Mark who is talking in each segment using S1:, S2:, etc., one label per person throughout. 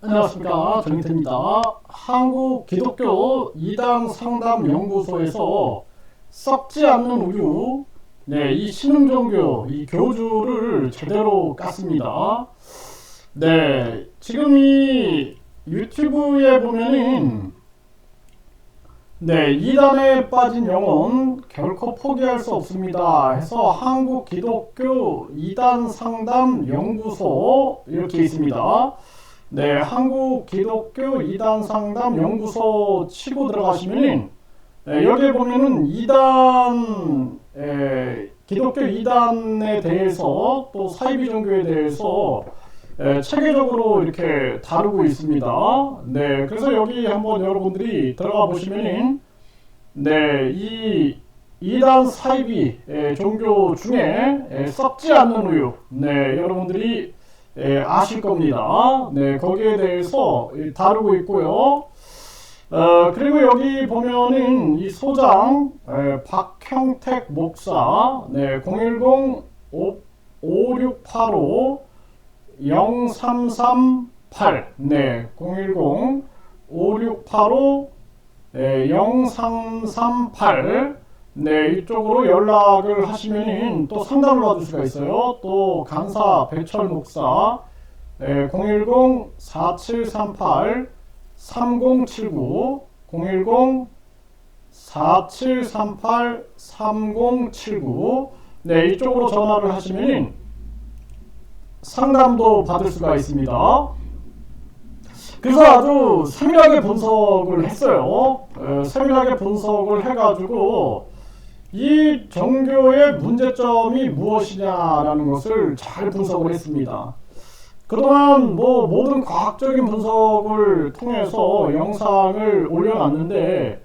S1: 안녕하십니까, 정인태입니다. 한국 기독교 이단 상담 연구소에서 썩지 않는 우유, 이 신흥종교, 이 교주를 제대로 깠습니다. 지금 이 유튜브에 보면은 이단에 빠진 영혼 결코 포기할 수 없습니다 해서 한국 기독교 이단 상담 연구소 이렇게 있습니다. 한국 기독교 이단 상담 연구소 치고 들어가시면 여기에 보면은 기독교 이단에 대해서 또 사이비 종교에 대해서 체계적으로 이렇게 다루고 있습니다. 그래서 여기 한번 여러분들이 들어가 보시면은 이 이단 사이비 종교 중에 썩지 않는 우유 여러분들이 아실 겁니다. 거기에 대해서 다루고 있고요. 그리고 여기 보면은 이 소장 박형택 목사 010-5685-0338 010-5685-0338 이쪽으로 연락을 하시면 또 상담을 받을 수가 있어요. 또 간사 배철 목사 010-4738-3079 010-4738-3079 이쪽으로 전화를 하시면 상담도 받을 수가 있습니다. 그래서 아주 세밀하게 분석을 했어요. 세밀하게 분석을 해가지고 이 종교의 문제점이 무엇이냐라는 것을 잘 분석을 했습니다. 그동안 모든 과학적인 분석을 통해서 영상을 올려놨는데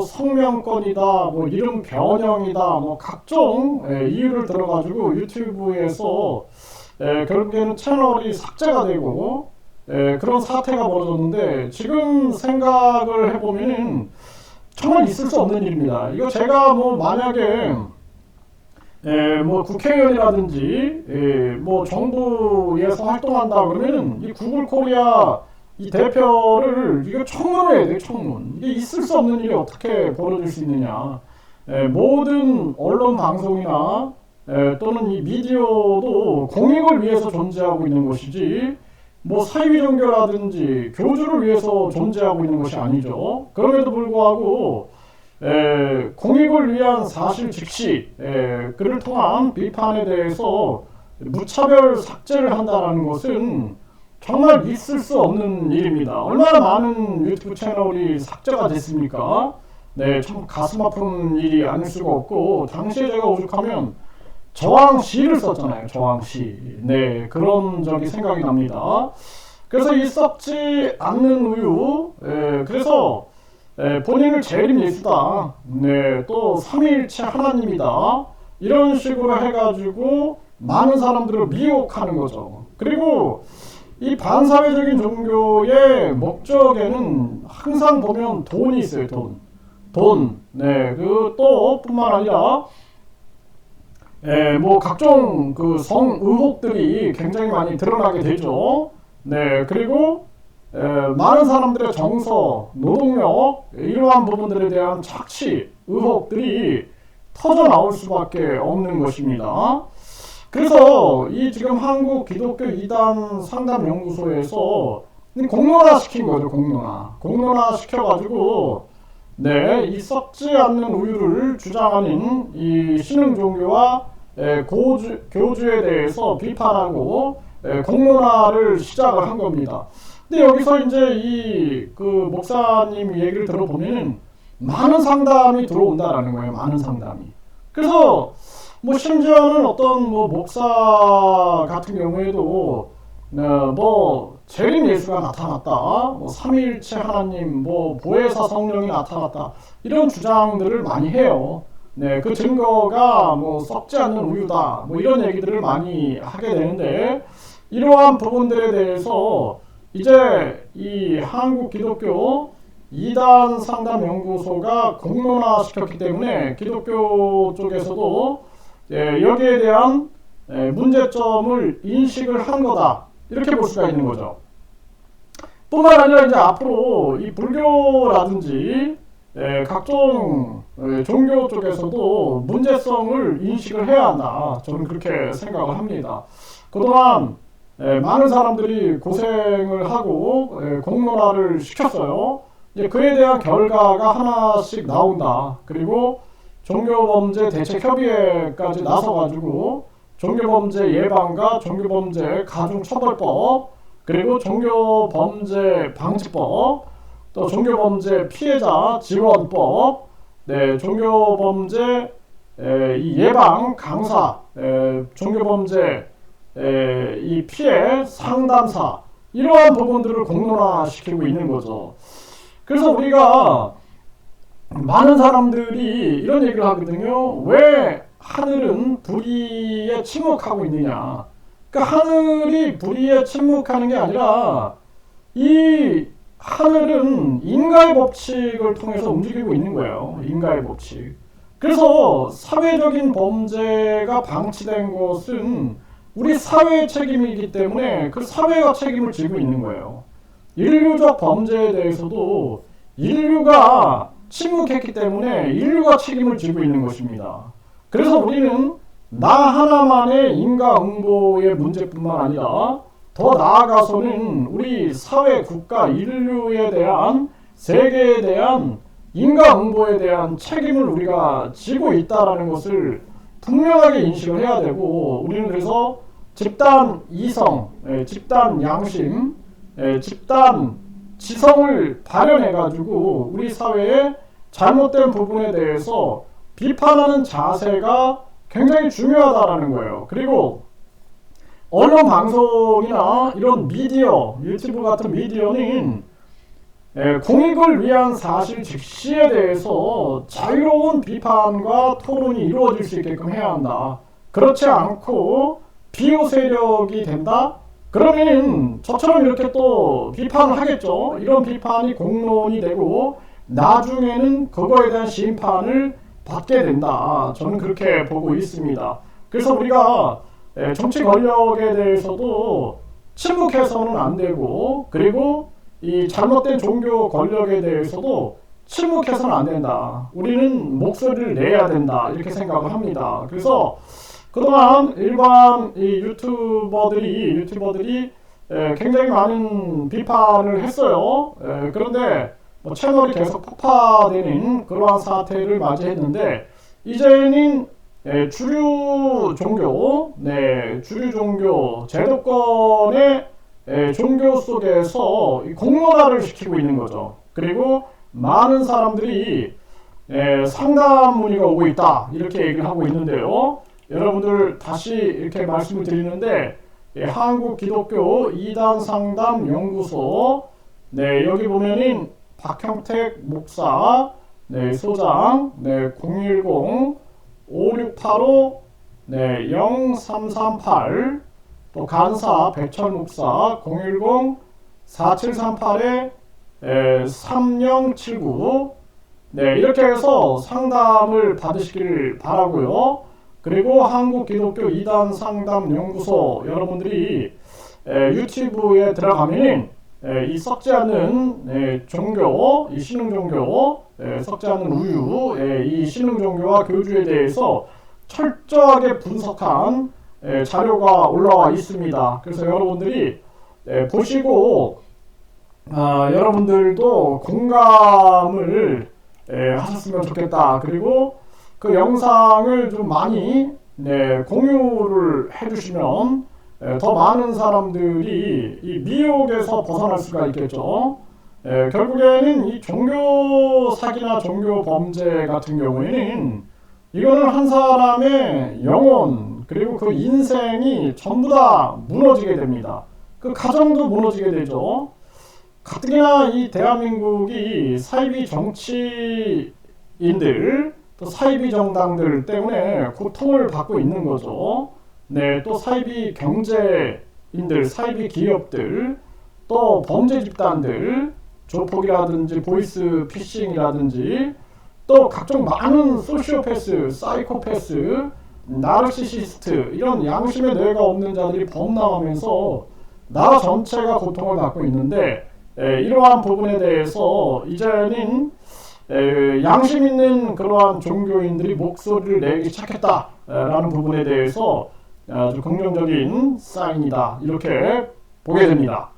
S1: 성명권이다, 이름 변형이다, 각종 이유를 들어가지고 유튜브에서 결국에는 채널이 삭제가 되고 그런 사태가 벌어졌는데, 지금 생각을 해보면은 정말 있을 수 없는 일입니다. 이거 제가 만약에 국회의원이라든지 정부에서 활동한다 그러면 이 구글 코리아 이 대표를 이거 청문을 해야 돼요. 청문. 이게 있을 수 없는 일이 어떻게 벌어질 수 있느냐. 모든 언론 방송이나 또는 이 미디어도 공익을 위해서 존재하고 있는 것이지 사이비 종교라든지 교주를 위해서 존재하고 있는 것이 아니죠. 그럼에도 불구하고 공익을 위한 사실 즉시 그를 통한 비판에 대해서 무차별 삭제를 한다는 것은 정말 있을 수 없는 일입니다. 얼마나 많은 유튜브 채널이 삭제가 됐습니까? 참 가슴 아픈 일이 아닐 수가 없고, 당시에 제가 오죽하면 저항시를 썼잖아요. 저항시. 그런 적이 생각이 납니다. 그래서 이 썩지 않는 우유, 그래서 본인을 재림 예수다, 또 삼위일체 하나님이다, 이런 식으로 해가지고 많은 사람들을 미혹하는 거죠. 그리고 이 반사회적인 종교의 목적에는 항상 보면 돈이 있어요. 돈. 또 뿐만 아니라 각종 그 성 의혹들이 굉장히 많이 드러나게 되죠. 그리고 많은 사람들의 정서, 노동력, 이러한 부분들에 대한 착취, 의혹들이 터져 나올 수밖에 없는 것입니다. 그래서 이 지금 한국 기독교 이단 상담 연구소에서 공론화 시킨 거죠. 공론화 시켜가지고 이 썩지 않는 우유를 주장하는 이 신흥 종교와 교주에 대해서 비판하고 공론화를 시작을 한 겁니다. 근데 여기서 이제 이 목사님 얘기를 들어보면 많은 상담이 들어온다라는 거예요. 많은 상담이. 그래서 심지어는 어떤 목사 같은 경우에도 재림 예수가 나타났다, 삼위일체 하나님, 보혜사 성령이 나타났다, 이런 주장들을 많이 해요. 그 증거가 썩지 않는 우유다, 이런 얘기들을 많이 하게 되는데, 이러한 부분들에 대해서 이제 이 한국 기독교 이단 상담 연구소가 공론화 시켰기 때문에 기독교 쪽에서도 여기에 대한 문제점을 인식을 한 거다, 이렇게 볼 수가 있는 거죠. 뿐만 아니라 이제 앞으로 이 불교라든지 각종 종교 쪽에서도 문제성을 인식을 해야 한다. 저는 그렇게 생각을 합니다. 그동안 많은 사람들이 고생을 하고 공론화를 시켰어요. 이제 그에 대한 결과가 하나씩 나온다. 그리고 종교범죄 대책협의회까지 나서가지고 종교범죄 예방과 종교범죄 가중처벌법, 그리고 종교범죄 방지법, 또 종교범죄 피해자 지원법, 종교범죄 이 예방 강사, 종교범죄 이 피해 상담사, 이러한 부분들을 공론화시키고 있는 거죠. 그래서 우리가 많은 사람들이 이런 얘기를 하거든요. 왜 하늘은 불의에 침묵하고 있느냐. 그러니까 하늘이 불의에 침묵하는 게 아니라 이 하늘은 인과의 법칙을 통해서 움직이고 있는 거예요. 인과의 법칙. 그래서 사회적인 범죄가 방치된 것은 우리 사회의 책임이기 때문에 그 사회가 책임을 지고 있는 거예요. 인류적 범죄에 대해서도 인류가 침묵했기 때문에 인류가 책임을 지고 있는 것입니다. 그래서 우리는 나 하나만의 인과응보의 문제뿐만 아니라 더 나아가서는 우리 사회, 국가, 인류에 대한, 세계에 대한 인과응보에 대한 책임을 우리가 지고 있다는 것을 분명하게 인식을 해야 되고, 우리는 그래서 집단 이성, 집단 양심, 집단 지성을 발현해가지고 우리 사회의 잘못된 부분에 대해서 비판하는 자세가 굉장히 중요하다라는 거예요. 그리고 언론 방송이나 이런 미디어, 유튜브 같은 미디어는 공익을 위한 사실 즉시에 대해서 자유로운 비판과 토론이 이루어질 수 있게끔 해야 한다. 그렇지 않고 비호 세력이 된다? 그러면 저처럼 이렇게 또 비판을 하겠죠. 이런 비판이 공론이 되고 나중에는 그거에 대한 심판을 받게 된다. 저는 그렇게 보고 있습니다. 그래서 우리가 정치 권력에 대해서도 침묵해서는 안 되고, 그리고 이 잘못된 종교 권력에 대해서도 침묵해서는 안 된다. 우리는 목소리를 내야 된다. 이렇게 생각을 합니다. 그래서 그동안 일반 이 유튜버들이 굉장히 많은 비판을 했어요. 그런데 뭐 채널이 계속 폭파되는 그러한 사태를 맞이했는데, 이제는 주류 종교, 주류 종교 제도권의 종교 속에서 공론화를 시키고 있는 거죠. 그리고 많은 사람들이 상담 문의가 오고 있다, 이렇게 얘기를 하고 있는데요. 여러분들 다시 이렇게 말씀을 드리는데, 한국기독교 이단 상담 연구소, 여기 보면은 박형택 목사, 소장, 010-5685-0338, 또 간사 백철 목사 010-4738-3079, 이렇게 해서 상담을 받으시길 바라고요. 그리고 한국기독교 이단 상담 연구소, 여러분들이 유튜브에 들어가면은 이 썩지 않는 종교, 이 신흥 종교, 썩지 않는 우유, 이 신흥 종교와 교주에 대해서 철저하게 분석한 자료가 올라와 있습니다. 그래서 여러분들이 보시고 여러분들도 공감을 하셨으면 좋겠다. 그리고 그 영상을 좀 많이 공유를 해주시면 더 많은 사람들이 이 미혹에서 벗어날 수가 있겠죠. 결국에는 이 종교 사기나 종교 범죄 같은 경우에는 이거는 한 사람의 영혼, 그리고 그 인생이 전부 다 무너지게 됩니다. 그 가정도 무너지게 되죠. 가뜩이나 이 대한민국이 사이비 정치인들, 또 사이비 정당들 때문에 고통을 받고 있는 거죠. 또 사이비 경제인들, 사이비 기업들, 또 범죄 집단들, 조폭이라든지 보이스 피싱이라든지, 또 각종 많은 소시오패스, 사이코패스, 나르시시스트, 이런 양심의 뇌가 없는 자들이 범람하면서 나라 전체가 고통을 받고 있는데, 이러한 부분에 대해서 이제는 양심 있는 그러한 종교인들이 목소리를 내기 시작했다라는 부분에 대해서 아주 긍정적인 사인이다 이렇게 보게 됩니다.